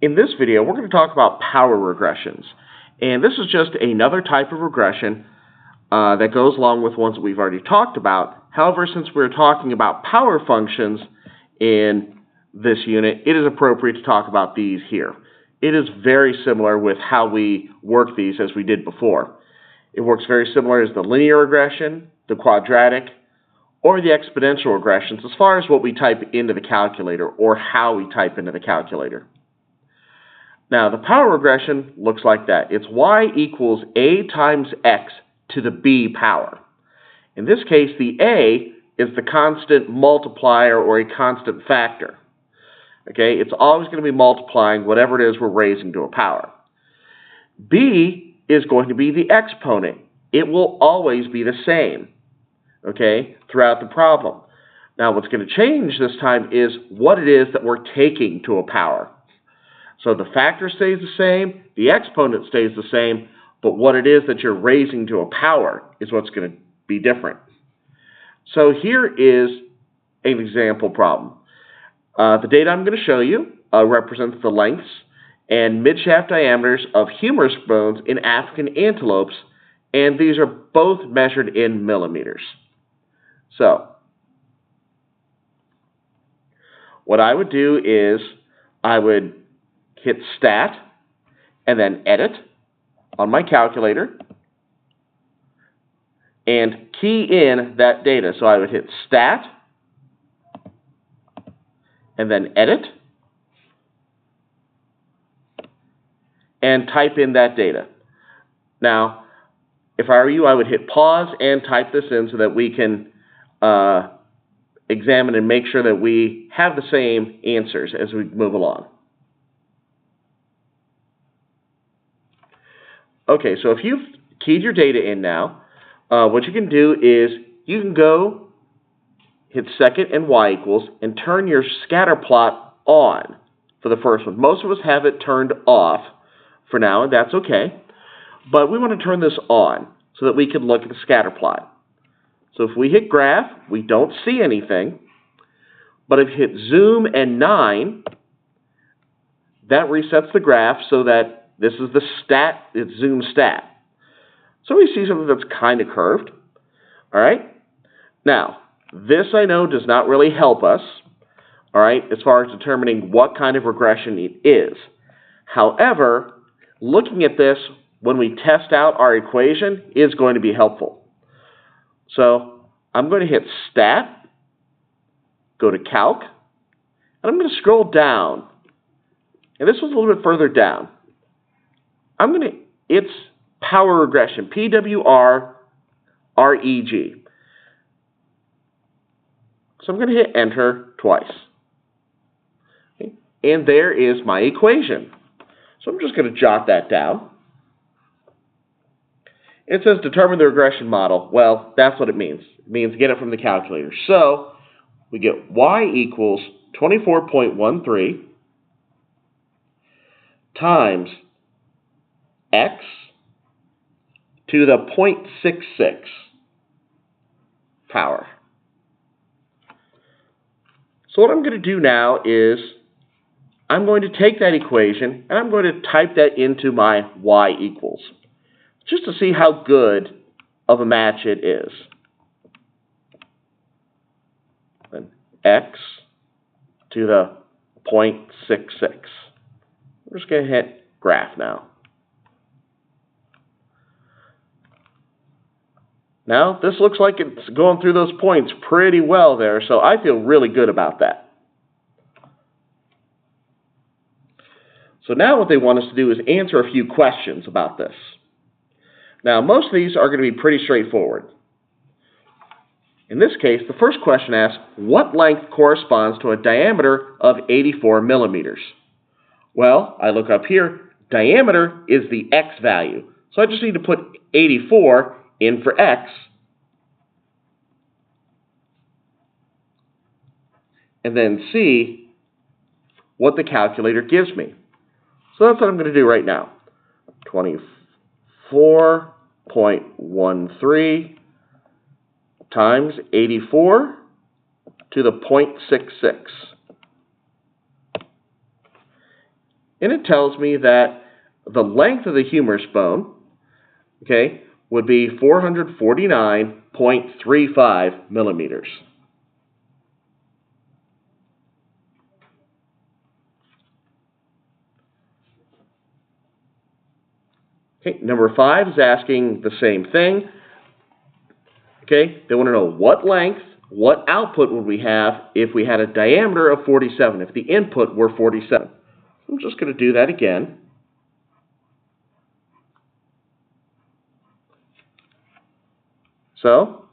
In this video, we're going to talk about power regressions. And this is just another type of regression that goes along with ones that we've already talked about. However, since we're talking about power functions in this unit, it is appropriate to talk about these here. It is very similar with how we work these as we did before. It works very similar as the linear regression, the quadratic, or the exponential regressions as far as what we type into the calculator or how we type into the calculator. Now, the power regression looks like that. It's y equals a times x to the b power. In this case, the a is the constant multiplier or a constant factor. Okay, it's always going to be multiplying whatever it is we're raising to a power. B is going to be the exponent. It will always be the same, okay, throughout the problem. Now, what's going to change this time is what it is that we're taking to a power. So the factor stays the same, the exponent stays the same, but what it is that you're raising to a power is what's going to be different. So here is an example problem. The data I'm going to show you represents the lengths and midshaft diameters of humerus bones in African antelopes, and these are both measured in millimeters. So what I would do is I would hit Stat and then Edit on my calculator and key in that data. So I would hit Stat and then Edit and type in that data. Now, if I were you, I would hit pause and type this in so that we can examine and make sure that we have the same answers as we move along. Okay, so if you've keyed your data in now, what you can do is you can go hit second and y equals and turn your scatter plot on for the first one. Most of us have it turned off for now, and that's okay. But we want to turn this on so that we can look at the scatter plot. So if we hit graph, we don't see anything. But if you hit zoom and 9, that resets the graph so that this is the stat, it's zoom stat. So we see something that's kind of curved. All right. Now, this I know does not really help us, all right, as far as determining what kind of regression it is. However, looking at this when we test out our equation is going to be helpful. So I'm going to hit Stat, go to Calc, and I'm going to scroll down. And this one's a little bit further down. It's power regression, P-W-R-R-E-G. So I'm going to hit Enter twice. Okay. And there is my equation. So I'm just going to jot that down. It says determine the regression model. Well, that's what it means. It means get it from the calculator. So we get y equals 24.13 times x to the 0.66 power. So what I'm going to do now is I'm going to take that equation and I'm going to type that into my y equals just to see how good of a match it is. Then x to the 0.66. We're just going to hit graph now. Now, this looks like it's going through those points pretty well there, so I feel really good about that. So now what they want us to do is answer a few questions about this. Now, most of these are going to be pretty straightforward. In this case, the first question asks, what length corresponds to a diameter of 84 millimeters? Well, I look up here, diameter is the x value, so I just need to put 84 in for x, and then see what the calculator gives me. So that's what I'm going to do right now. 24.13 times 84 to the 0.66. and it tells me that the length of the humerus bone, okay, would be 449.35 millimeters. Okay, number 5 is asking the same thing. Okay, they want to know what length, what output would we have if we had a diameter of 47, if the input were 47. I'm just going to do that again. So,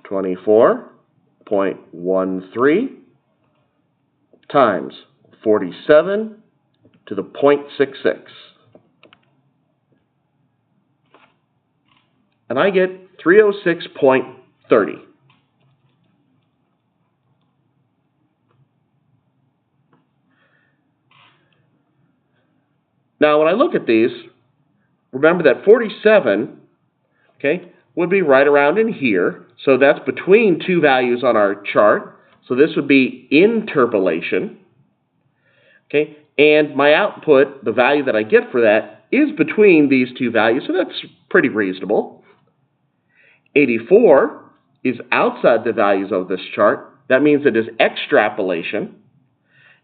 24.13 times 47 to the 0.66. And I get 306.30. Now, when I look at these, remember that 47, okay, would be right around in here. So that's between two values on our chart. So this would be interpolation. Okay, and my output, the value that I get for that, is between these two values. So that's pretty reasonable. 84 is outside the values of this chart. That means it is extrapolation.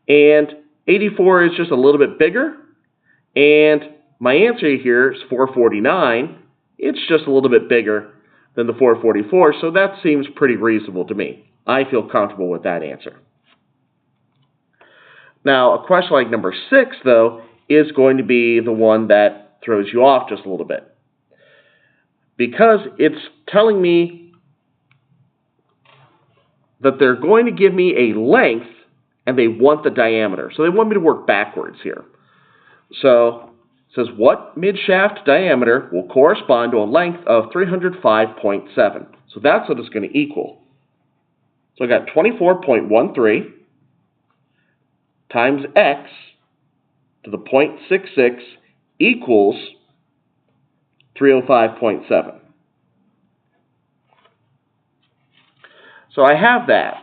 And 84 is just a little bit bigger. And my answer here is 449. It's just a little bit bigger than the 444, so that seems pretty reasonable to me. I feel comfortable with that answer. Now, a question like number 6, though, is going to be the one that throws you off just a little bit. Because it's telling me that they're going to give me a length and they want the diameter. So they want me to work backwards here. So it says what midshaft diameter will correspond to a length of 305.7. So that's what it's going to equal. So I got 24.13 times x to the 0.66 equals 305.7. So I have that.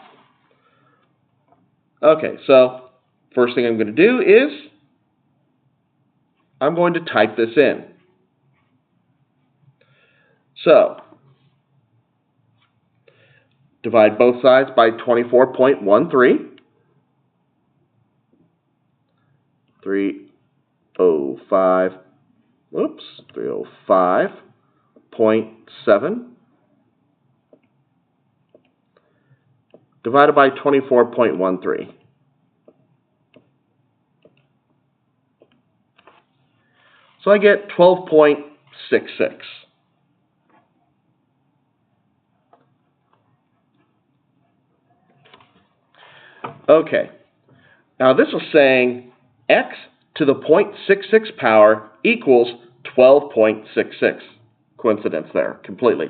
Okay, so first thing I'm going to do is I'm going to type this in. So, divide both sides by 24.13. 305.7 divided by 24.13. So I get 12.66. Okay, now this is saying x to the 0.66 power equals 12.66. Coincidence there, completely.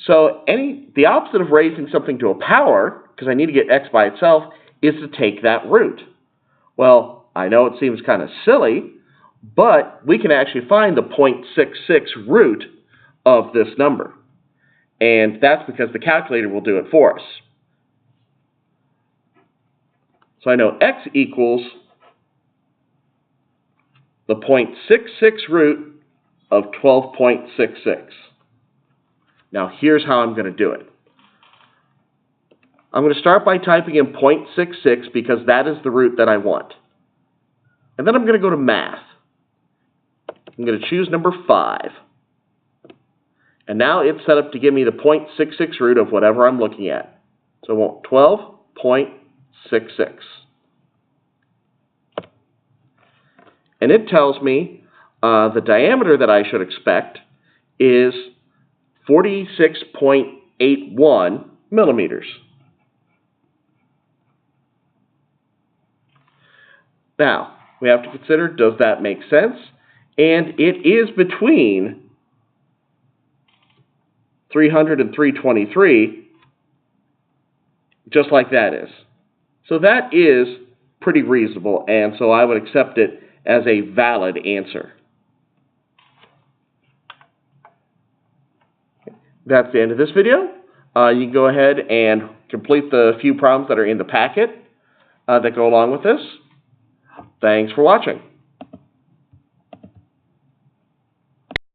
So the opposite of raising something to a power, because I need to get x by itself, is to take that root. Well, I know it seems kind of silly, but we can actually find the 0.66 root of this number. And that's because the calculator will do it for us. So I know x equals the 0.66 root of 12.66. Now here's how I'm going to do it. I'm going to start by typing in 0.66 because that is the root that I want. And then I'm going to go to math. I'm going to choose number 5. And now it's set up to give me the 0.66 root of whatever I'm looking at. So I want 12.66. And it tells me the diameter that I should expect is 46.81 millimeters. Now, we have to consider, does that make sense? And it is between 300 and 323, just like that is. So that is pretty reasonable, and so I would accept it as a valid answer. That's the end of this video. You can go ahead and complete the few problems that are in the packet that go along with this. Thanks for watching.